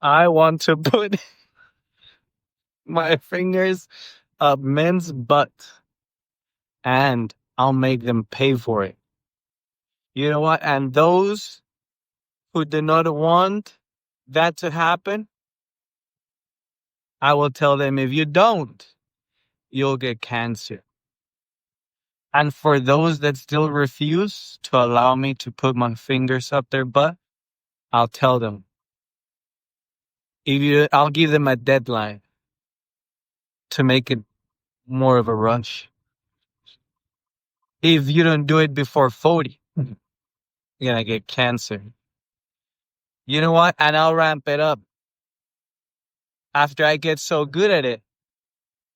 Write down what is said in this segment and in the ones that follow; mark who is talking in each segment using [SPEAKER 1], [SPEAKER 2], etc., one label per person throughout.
[SPEAKER 1] I want to put my fingers up men's butt and I'll make them pay for it. You know what? And those who do not want that to happen, I will tell them if you don't, you'll get cancer. And for those that still refuse to allow me to put my fingers up their butt, I'll tell them I'll give them a deadline to make it more of a rush. If you don't do it before 40, you're gonna get cancer. You know what? And I'll ramp it up. After I get so good at it,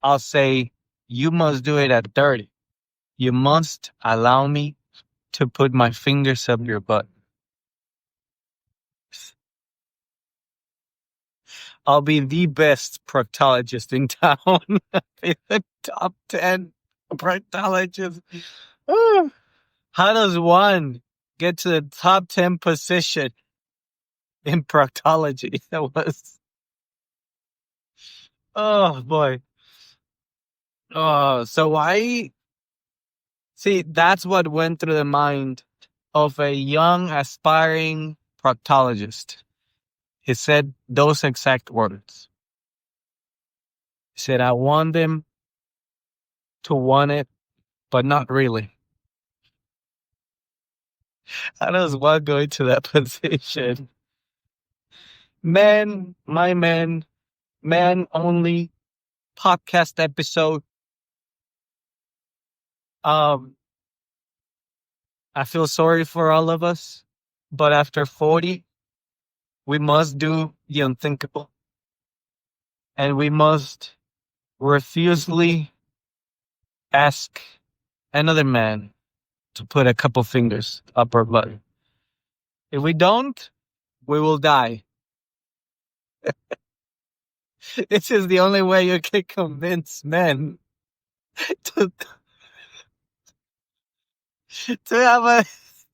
[SPEAKER 1] I'll say, you must do it at 30. You must allow me to put my fingers up your butt. I'll be the best proctologist in town. Be the top 10 proctologist. Ah. How does one get to the top 10 position in proctology? That was, oh boy. Oh, so see, that's what went through the mind of a young, aspiring proctologist. He said those exact words. He said, I want them to want it, but not really. How does one go into that position? Man, my man only podcast episode. I feel sorry for all of us, but after 40, we must do the unthinkable. And we must refusely ask another man to put a couple fingers up our butt. If we don't, we will die. This is the only way you can convince men to to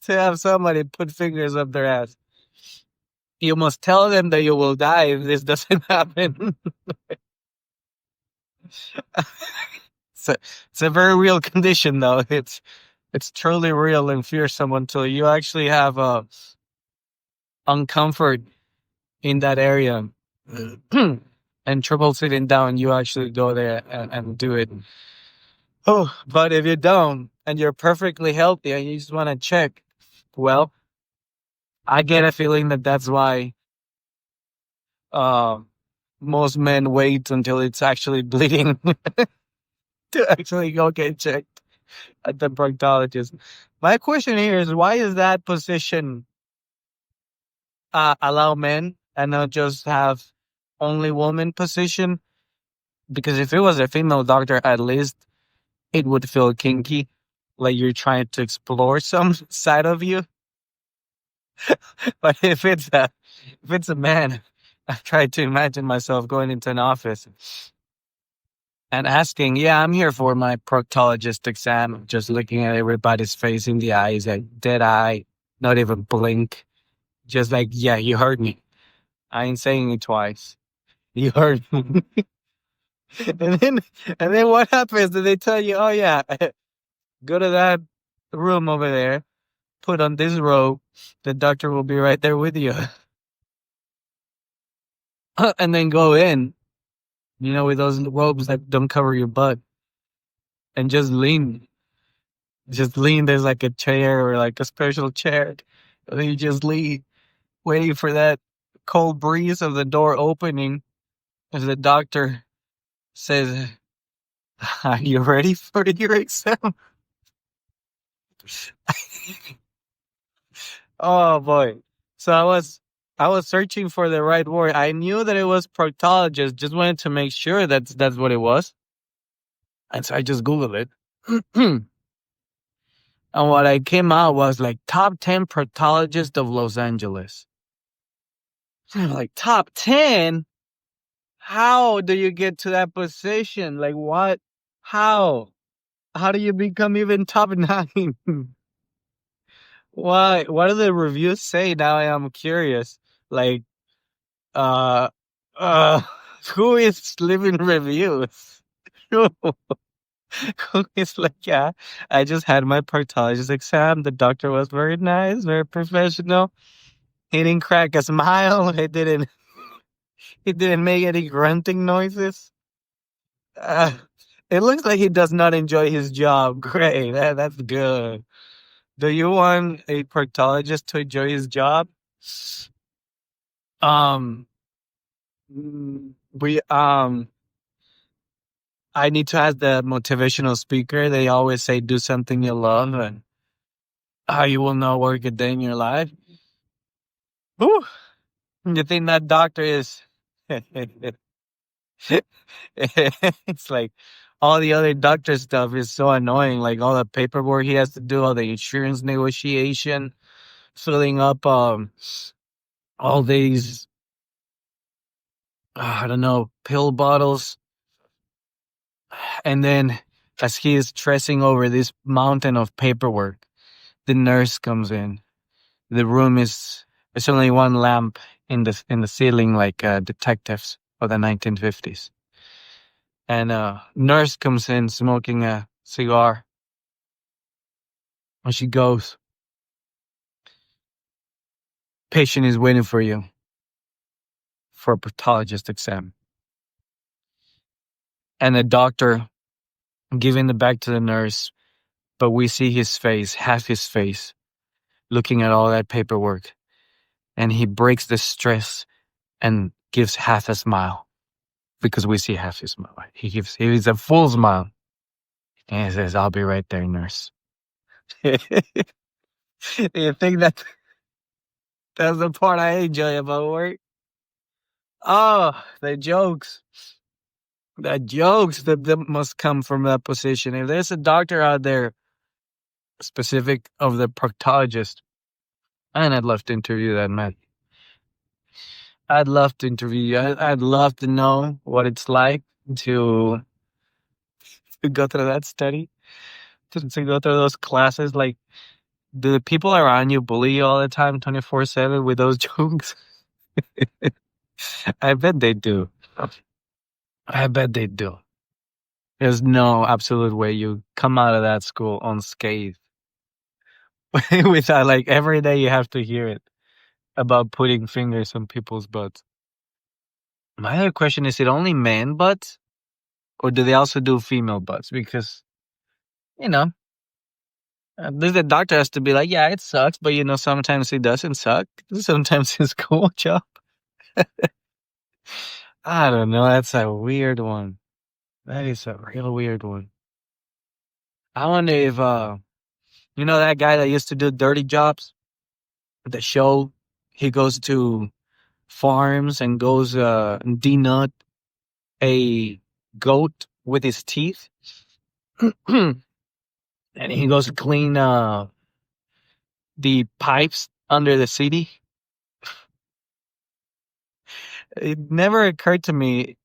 [SPEAKER 1] have somebody put fingers up their ass. You must tell them that you will die if this doesn't happen. It's a very real condition, though. It's truly real and fearsome until you actually have uncomfort in that area and trouble sitting down. You actually go there and do it. Oh, but if you don't and you're perfectly healthy and you just want to check, well, I get a feeling that that's why most men wait until it's actually bleeding to actually go get checked at the proctologist. My question here is, why is that position allow men and not just have only woman position? Because if it was a female doctor, at least it would feel kinky, like you're trying to explore some side of you. But if it's a man, I try to imagine myself going into an office and asking, yeah, I'm here for my proctologist exam, just looking at everybody's face in the eyes, like dead eye, not even blink. Just like, yeah, you heard me. I ain't saying it twice. You heard me. and then what happens? Do they tell you, oh yeah, go to that room over there, put on this robe, the doctor will be right there with you. And then go in, with those robes that don't cover your butt, and just lean. Just lean. There's like a chair or like a special chair. And then you just lean, waiting for that cold breeze of the door opening as the doctor says, are you ready for your exam? Oh boy. So I was searching for the right word. I knew that it was proctologist, just wanted to make sure that's what it was. And so I just Googled it. And what I came out was like top 10 proctologists of Los Angeles. So I'm like, top 10? How do you get to that position? Like what? How? How do you become even top 9? Why? What do the reviews say? Now I am curious. Like, Uh, uh, who is leaving reviews? Who who is like, yeah, I just had my proctologist exam. The doctor was very nice, very professional. He didn't crack a smile. He didn't make any grunting noises. Uh, it looks like he does not enjoy his job. Great, that's good. Do you want a proctologist to enjoy his job? Um, we I need to ask the motivational speaker. They always say, "Do something you love, and how you will not work a day in your life." Whew. You think that doctor is? It's like all the other doctor stuff is so annoying. Like all the paperwork he has to do, all the insurance negotiation, filling up all these I don't know, pill bottles, and then as he is stressing over this mountain of paperwork, the nurse comes in. The room is there's only one lamp in the ceiling, like detectives of the 1950s. And a nurse comes in smoking a cigar, and she goes, "Patient is waiting for you for a pathologist exam." And the doctor giving the bag to the nurse, but we see his face, half his face, looking at all that paperwork, and he breaks the stress and gives half a smile because we see half his smile. He gives a full smile, and he says, "I'll be right there, nurse." Do you think that's the part I enjoy about work? Oh, the jokes. The jokes that must come from that position. If there's a doctor out there specific of the proctologist, and I'd love to interview that man. I'd love to interview you. I'd love to know what it's like to go through that study, to go through those classes. Like, do the people around you bully you all the time, 24/7, with those jokes? I bet they do. I bet they do. There's no absolute way you come out of that school unscathed. Without, like, every day you have to hear it about putting fingers on people's butts. My other question is it only men butts? Or do they also do female butts? Because, you know, the doctor has to be like, yeah, it sucks, but sometimes it doesn't suck. Sometimes it's cool, job. I don't know. That's a weird one. That is a real weird one. I wonder if that guy that used to do dirty jobs, the show, he goes to farms and goes denut a goat with his teeth. And he goes to clean the pipes under the city. It never occurred to me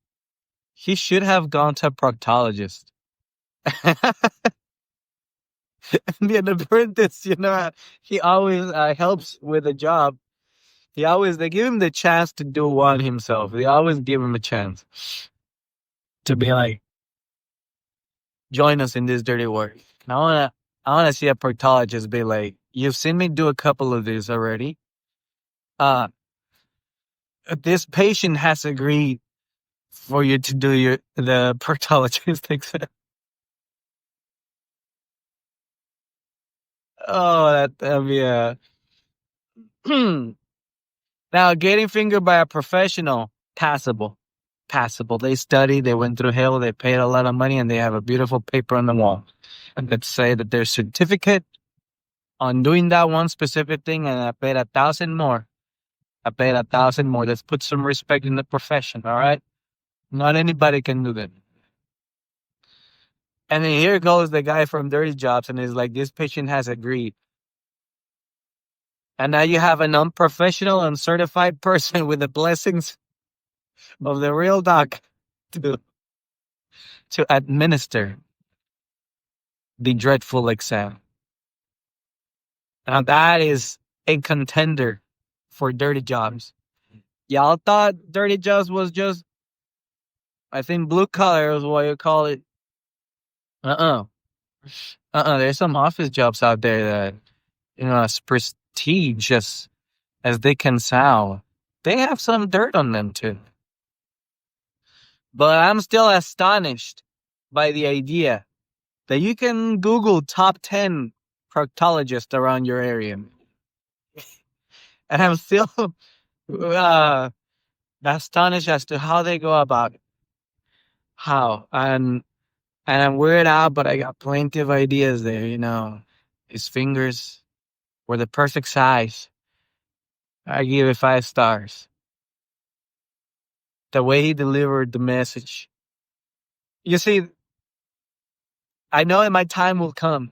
[SPEAKER 1] he should have gone to a proctologist. The apprentice, he always helps with a job. They give him the chance to do one himself. They always give him a chance to be like, join us in this dirty work. And I wanna see a proctologist be like, you've seen me do a couple of these already. This patient has agreed for you to do the proctologist exam. Oh, that'd be a now getting fingered by a professional, passable. Passable. They study, they went through hell, they paid a lot of money, and they have a beautiful paper on the wall. And let's say that their certificate on doing that one specific thing, and I paid 1,000 more. I paid 1,000 more. Let's put some respect in the profession, all right? Not anybody can do that. And then here goes the guy from Dirty Jobs, and he's like, this patient has agreed. And now you have an unprofessional, uncertified person with the blessings of the real doc to administer the dreadful exam. Now that is a contender for Dirty Jobs. Y'all thought dirty jobs was just, I think, blue collar is what you call it. Uh-uh. There's some office jobs out there that, as prestigious as they can sound, they have some dirt on them too. But I'm still astonished by the idea that you can Google top 10 proctologists around your area. And I'm still uh, astonished as to how they go about it. How. And I'm weirded out, but I got plenty of ideas there, His fingers were the perfect size. I give it 5 stars. The way he delivered the message. You see, I know that my time will come.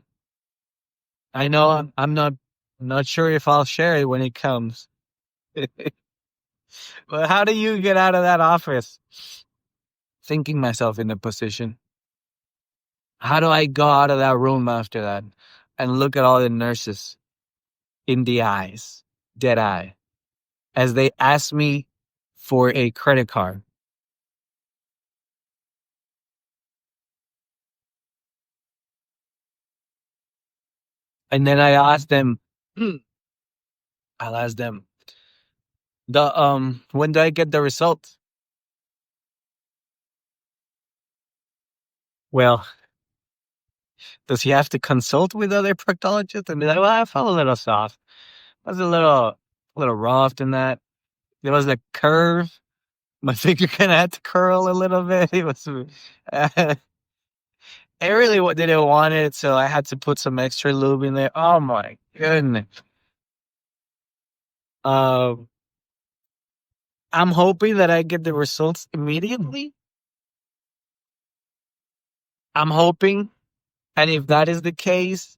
[SPEAKER 1] I know I'm not sure if I'll share it when it comes. But how do you get out of that office? Thinking myself in the position. How do I go out of that room after that and look at all the nurses in the eyes, dead eye, as they ask me for a credit card? And then I'll ask them, when do I get the results? Well, does he have to consult with other proctologists and be like, well, I felt a little soft. I was a little rough in that. There was a curve. My finger kind of had to curl a little bit. It was, I really didn't want it, so I had to put some extra lube in there. Oh my goodness. Um, I'm hoping that I get the results immediately. I'm hoping. And if that is the case,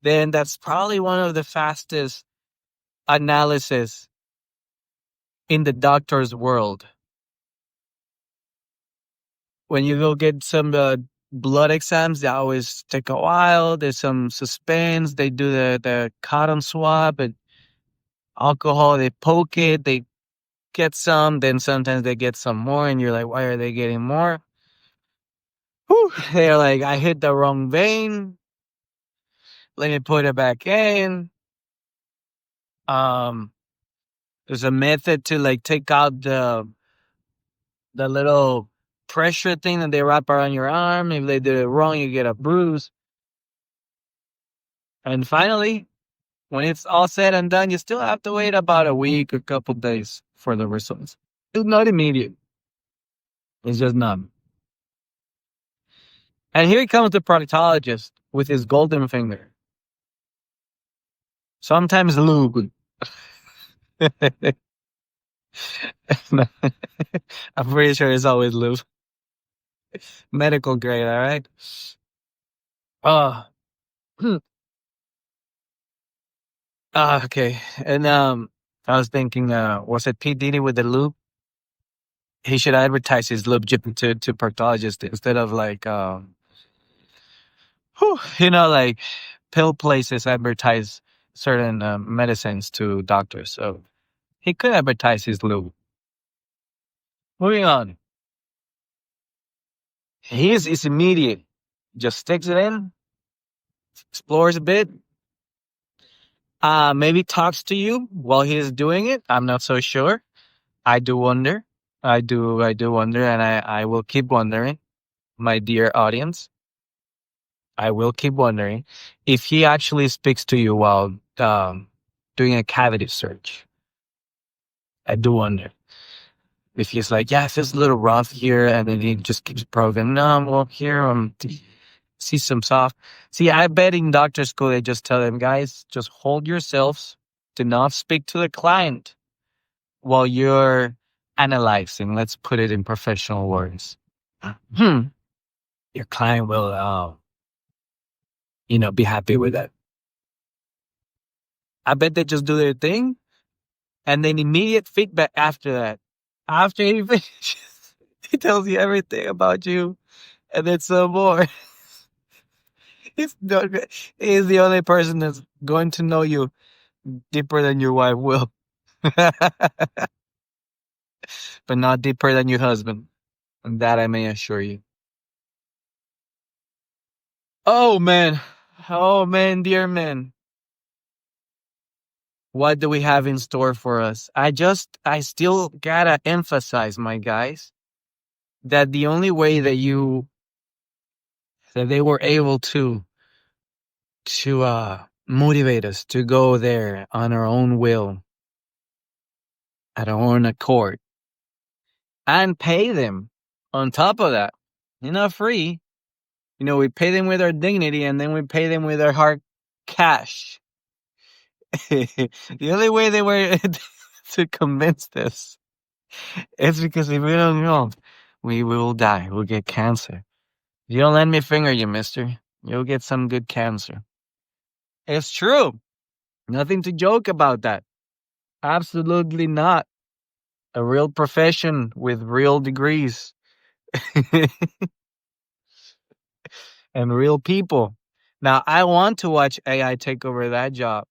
[SPEAKER 1] then that's probably one of the fastest analysis in the doctor's world. When you go get some blood exams, they always take a while. There's some suspense. They do the cotton swab and alcohol. They poke it. They get some. Then sometimes they get some more. And you're like, why are they getting more? Whew. They're like, I hit the wrong vein. Let me put it back in. Um, there's a method to like take out the little pressure thing that they wrap around your arm. If they do it wrong, you get a bruise. And finally, when it's all said and done, you still have to wait about a week or couple days for the results. It's not immediate. It's just not. And here comes the proctologist with his golden finger. Sometimes lube. I'm pretty sure it's always lube. Medical grade, all right? Oh. Okay. And I was thinking, was it P. Diddy with the lube? He should advertise his lube to proctologists instead of like, like pill places advertise certain medicines to doctors. So he could advertise his lube. Moving on. His is immediate. Just sticks it in, explores a bit, maybe talks to you while he's doing it. I'm not so sure. I do wonder. I do wonder, and I will keep wondering, my dear audience. I will keep wondering if he actually speaks to you while doing a cavity search. I do wonder if he's like, yeah, it feels a little rough here, and then he just keeps probing. No, well, here, see some soft. See, I bet in doctor school they just tell them, guys, just hold yourselves. Do not speak to the client while you're analyzing. Let's put it in professional words. Your client will, be happy with that. I bet they just do their thing, and then immediate feedback after that. After he finishes, he tells you everything about you, and then some more. He's the only person that's going to know you deeper than your wife will. but not deeper than your husband. And that I may assure you. Oh man. Oh man, dear man. What do we have in store for us? I still gotta emphasize, my guys, that the only way that they were able to motivate us to go there on our own will, at our own accord, and pay them on top of that. You're not free. We pay them with our dignity, and then we pay them with our hard cash. The only way they were to convince this is because if we don't go, we will die. We'll get cancer. If you don't let me finger you, mister, you'll get some good cancer. It's true. Nothing to joke about that. Absolutely not. A real profession with real degrees and real people. Now, I want to watch AI take over that job.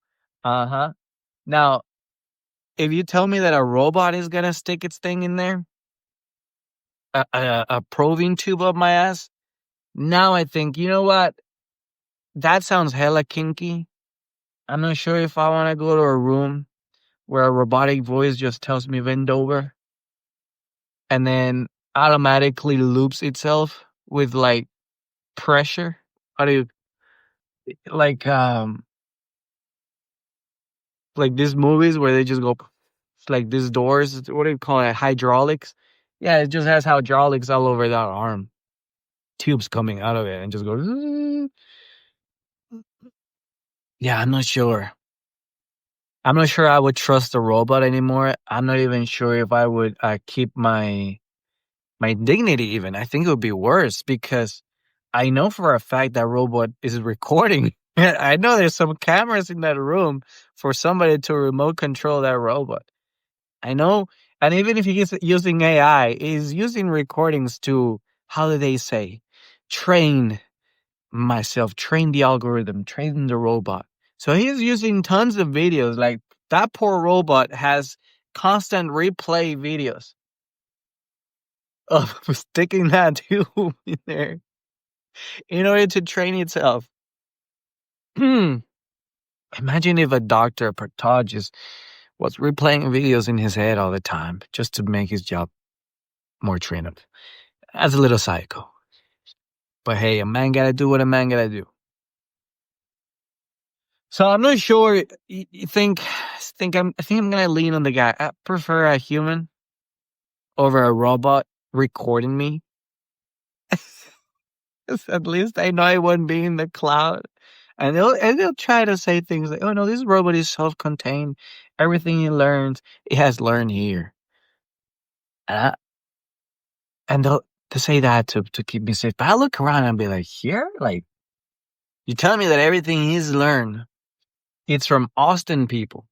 [SPEAKER 1] Uh-huh. Now, if you tell me that a robot is gonna stick its thing in there, a probing tube up my ass, now I think, you know what? That sounds hella kinky. I'm not sure if I want to go to a room where a robotic voice just tells me bend over and then automatically loops itself with like pressure. How do you like like these movies where they just go like these doors? What do you call it? Hydraulics? Yeah, it just has hydraulics all over that arm. Tubes coming out of it and just go. Yeah, I'm not sure. I'm not sure I would trust a robot anymore. I'm not even sure if I would keep my dignity even. I think it would be worse because I know for a fact that robot is recording. I know there's some cameras in that room for somebody to remote control that robot. I know. And even if he's using AI, he's using recordings to, how do they say, train train the algorithm, train the robot. So he's using tons of videos. Like that poor robot has constant replay videos of sticking that tube in there in order to train itself. Imagine if a doctor, a proctologist, was replaying videos in his head all the time just to make his job more trainable. That's a little psycho. But hey, a man gotta do what a man gotta do. So I'm not sure. You think I'm gonna lean on the guy. I prefer a human over a robot recording me. At least I know I won't be in the cloud. And they'll try to say things like, "Oh no, this robot is self-contained. Everything he learns, it has learned here." Uh, and they'll say that to keep me safe. But I look around and be like, "Here, like you telling me that everything he's learned, it's from Austin people."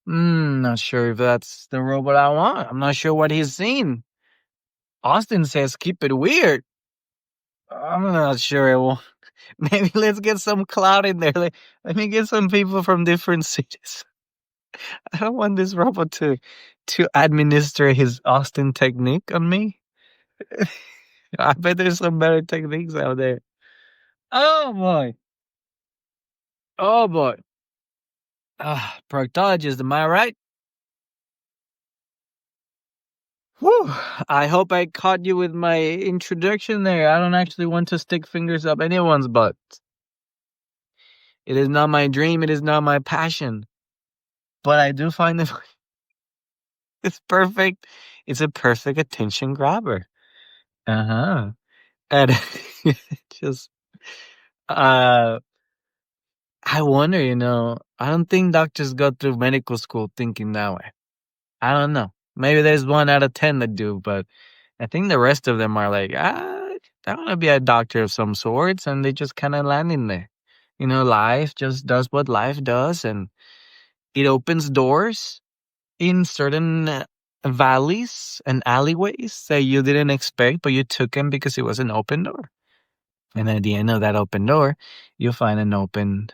[SPEAKER 1] Not sure if that's the robot I want. I'm not sure what he's seen. Austin says keep it weird. I'm not sure it will. Maybe let's get some cloud in there. Let me get some people from different cities. I don't want this robot to administer his Austin technique on me. I bet there's some better techniques out there. Oh boy. Oh boy. Proctologist, am I right? Whew. I hope I caught you with my introduction there. I don't actually want to stick fingers up anyone's butt. It is not my dream. It is not my passion. But I do find it it's perfect. It's a perfect attention grabber. Uh-huh. And just uh I wonder, I don't think doctors go through medical school thinking that way. I don't know. Maybe there's 1 out of 10 that do, but I think the rest of them are like, I want to be a doctor of some sorts, and they just kind of land in there. Life just does what life does, and it opens doors in certain valleys and alleyways that you didn't expect, but you took them because it was an open door. And at the end of that open door, you'll find an open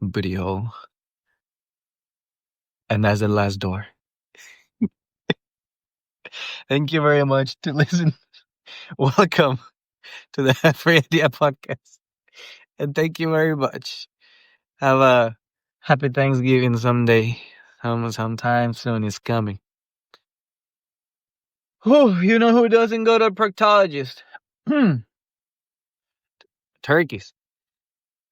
[SPEAKER 1] booty hole. And that's the last door. Thank you very much to listen. Welcome to the Free Idea Podcast. And thank you very much. Have a happy Thanksgiving someday. Sometime soon is coming. Whew, you know who doesn't go to a proctologist? Turkeys.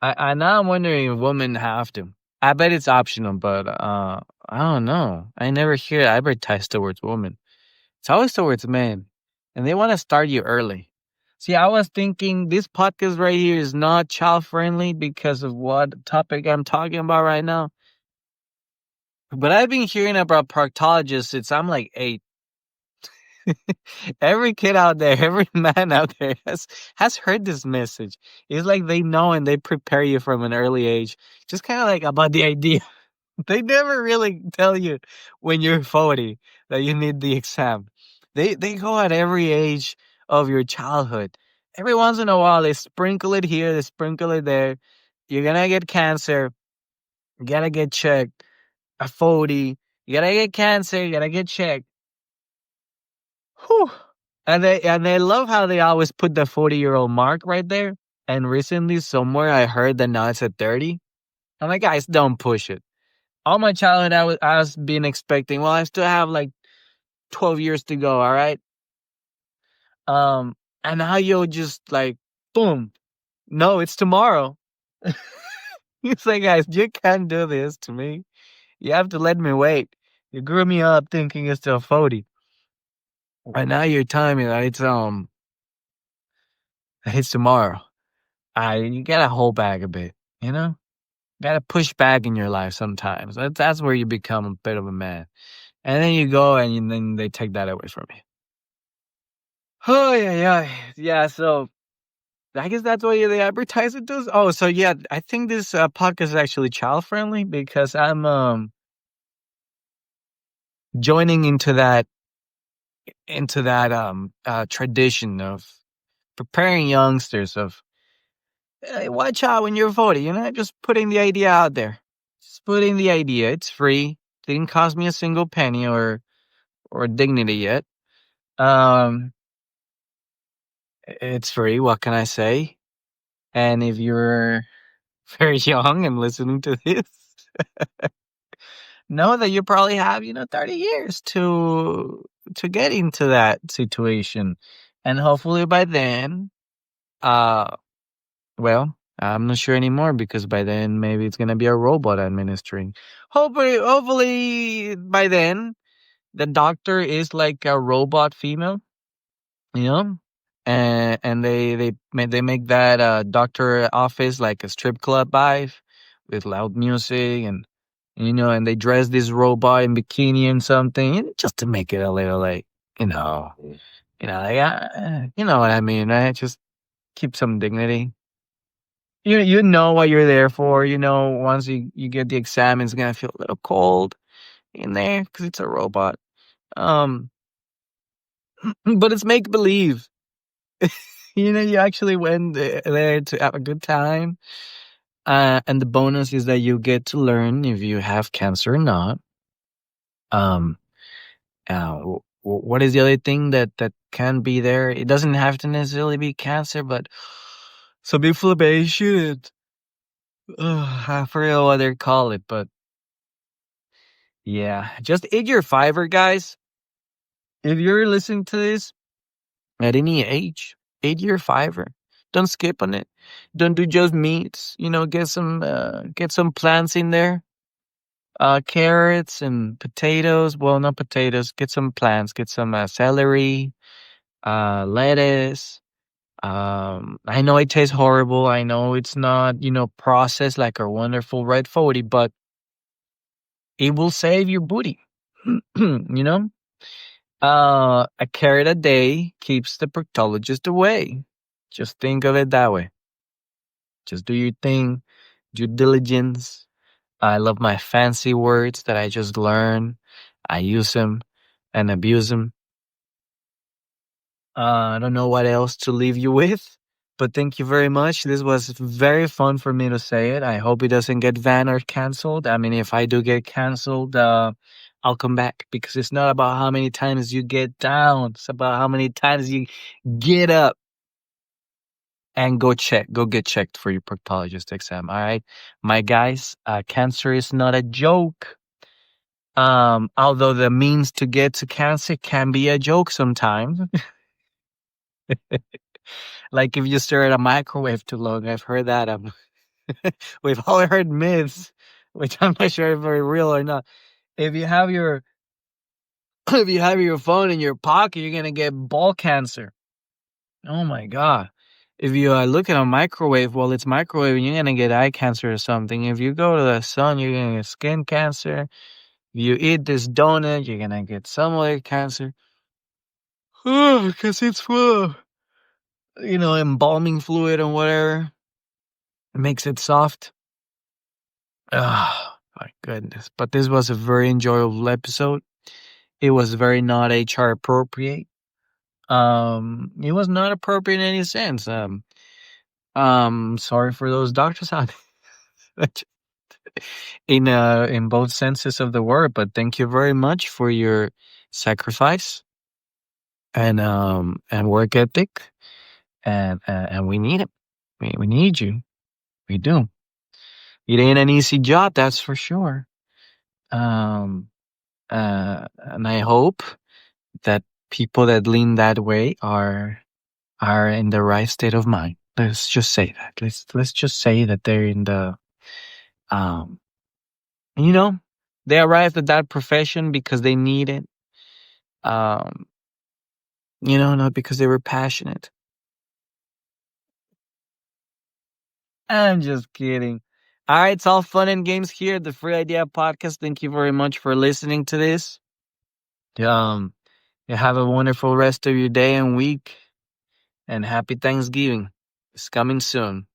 [SPEAKER 1] I now I'm wondering if women have to. I bet it's optional, but I don't know. I never hear it advertised towards women. It's always towards men, and they want to start you early. See, I was thinking this podcast right here is not child friendly because of what topic I'm talking about right now. But I've been hearing about proctologists since I'm like 8. Every kid out there, every man out there has heard this message. It's like they know and they prepare you from an early age. Just kind of like about the idea. They never really tell you when you're 40 that you need the exam. They go at every age of your childhood. Every once in a while, they sprinkle it here, they sprinkle it there. You're gonna get cancer. You gotta get checked. At 40, you gotta get cancer. You gotta get checked. Whew. And they love how they always put the 40-year-old mark right there. And recently, somewhere I heard that now it's at 30. I'm like, guys, don't push it. All my childhood, I was been expecting. Well, I still have like 12 years to go. All right. And now you'll just like, boom. No, it's tomorrow. It's like, guys, you can't do this to me. You have to let me wait. You grew me up thinking it's still 40. And now you're telling me that it's tomorrow. You gotta hold back a bit, you know? Gotta push back in your life sometimes. That's where you become a bit of a man. And then you go and then they take that away from you. Oh, yeah. Yeah, so I guess that's why they advertise it does. Oh, so yeah, I think this podcast is actually child friendly because I'm joining into that tradition of preparing youngsters of hey, watch out when you're 40, just putting the idea out there. Just putting the idea. It's free. Didn't cost me a single penny or dignity yet. It's free. What can I say? And if you're very young and listening to this, know that you probably have 30 years to get into that situation, and hopefully by then, well, I'm not sure anymore because by then maybe it's gonna be a robot administering. Hopefully by then the doctor is like a robot female, you know, and they make that doctor office like a strip club vibe with loud music and and they dress this robot in bikini and something just to make it a little like like you know what I mean, right? Just keep some dignity. You know what you're there for. Once you get the exam, it's gonna feel a little cold in there because it's a robot. Um, but it's make believe. You actually went there to have a good time. And the bonus is that you get to learn if you have cancer or not. Um, what is the other thing that can be there? It doesn't have to necessarily be cancer, but some inflammation. I forget what they call it, but yeah, just eat your fiber, guys. If you're listening to this at any age, eat your fiber. Don't skip on it. Don't do just meats. Get some plants in there. Carrots and potatoes. Well, not potatoes. Get some plants. Get some celery, lettuce. I know it tastes horrible. I know it's not, processed like our wonderful red 40, but it will save your booty. you know? A carrot a day keeps the proctologist away. Just think of it that way. Just do your thing, due diligence. I love my fancy words that I just learned. I use them and abuse them. I don't know what else to leave you with, but thank you very much. This was very fun for me to say it. I hope it doesn't get banned or canceled. I mean, if I do get canceled, I'll come back, because it's not about how many times you get down. It's about how many times you get up and go get checked for your proctologist exam. All right, my guys, cancer is not a joke. Although the means to get to cancer can be a joke sometimes. Like if you stare at a microwave too long, I've heard that. We've all heard myths, which I'm not sure if they're real or not. If you have your if you have your phone in your pocket, you're gonna get ball cancer. Oh my god! If you look at a microwave while it's microwaving, you're gonna get eye cancer or something. If you go to the sun, you're gonna get skin cancer. If you eat this donut, you're gonna get some other cancer. Because it's full of, embalming fluid and whatever. It makes it soft. Oh, my goodness. But this was a very enjoyable episode. It was very not HR appropriate. It was not appropriate in any sense. Sorry for those doctors out there. In both senses of the word, but thank you very much for your sacrifice and work ethic, and we need it. We need you. We do. It ain't an easy job, that's for sure. And I hope that people that lean that way are in the right state of mind. Let's just say that. Let's just say that they're in the you know, they arrived at that profession because they need it. Not because they were passionate. I'm just kidding. All right, it's all fun and games here at the Free Idea Podcast. Thank you very much for listening to this. You have a wonderful rest of your day and week, and happy Thanksgiving. It's coming soon.